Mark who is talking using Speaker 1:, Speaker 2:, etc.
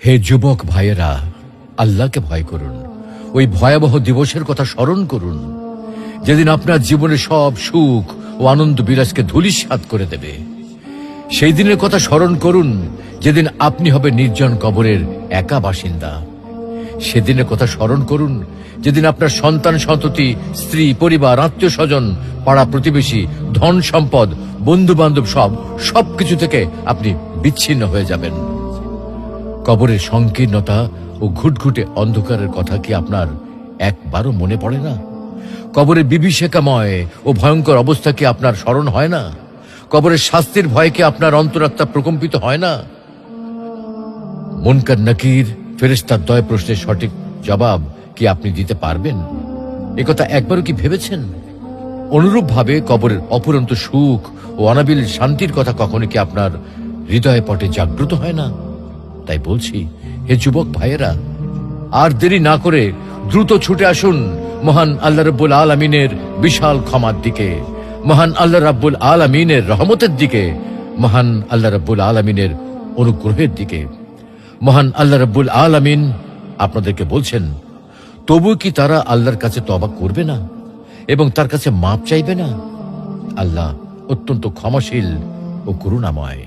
Speaker 1: হে যুবক ভাইয়েরা, আল্লাহকে ভয় করুন। ওই ভয়াবহ দিবসের কথা স্মরণ করুন যেদিন আপনার জীবনে সব সুখ ও আনন্দ বিলাসকে ধূলিসাৎ করে দেবে। সেই দিনের কথা স্মরণ করুন যেদিন আপনি হবে নির্জন কবরের একা বাসিন্দা। সেদিনের কথা স্মরণ করুন যেদিন আপনার সন্তান সন্ততি, স্ত্রী, পরিবার, আত্মীয় স্বজন, পাড়া প্রতিবেশী, ধন সম্পদ, বন্ধু বান্ধব সবকিছু থেকে আপনি বিচ্ছিন্ন হয়ে যাবেন। কবরের সংকীর্ণতা ও ঘুটঘুটে অন্ধকারের কথা কি আপনার একবারও মনে পড়ে না? কবরের বিভীষিকাময় ও ভয়ঙ্কর অবস্থা কি আপনার স্মরণ হয় না? কবরের শাস্তির ভয় কি আপনার অন্তরাত্মা প্রকম্পিত হয় না? মুনকার নাকির ফেরেশতার দয় প্রশ্নের সঠিক জবাব কি আপনি দিতে পারবেন? একথা একবারও কি ভেবেছেন? অনুরূপভাবে কবরের অপুরন্ত সুখ ও অনাবিল শান্তির কথা কখনো কি আপনার হৃদয় পটে জাগ্রত হয় না? তাই বলছি, হে যুবক ভাইয়েরা, আর দেরি না করে দ্রুত ছুটে আসুন মহান আল্লাহ রাব্বুল আলামিনের বিশাল ক্ষমার দিকে, মহান আল্লাহ রাব্বুল আলামিনের রহমতের দিকে, মহান আল্লাহ রাব্বুল আলামিনের অনুগ্রহের দিকে। মহান আল্লাহ রাব্বুল আলামিন আপনাদেরকে বলছেন, তবু কি তারা আল্লাহর কাছে তওবা করবে না এবং তার কাছে মাপ চাইবে না? আল্লাহ অত্যন্ত ক্ষমাশীল ও করুণাময়।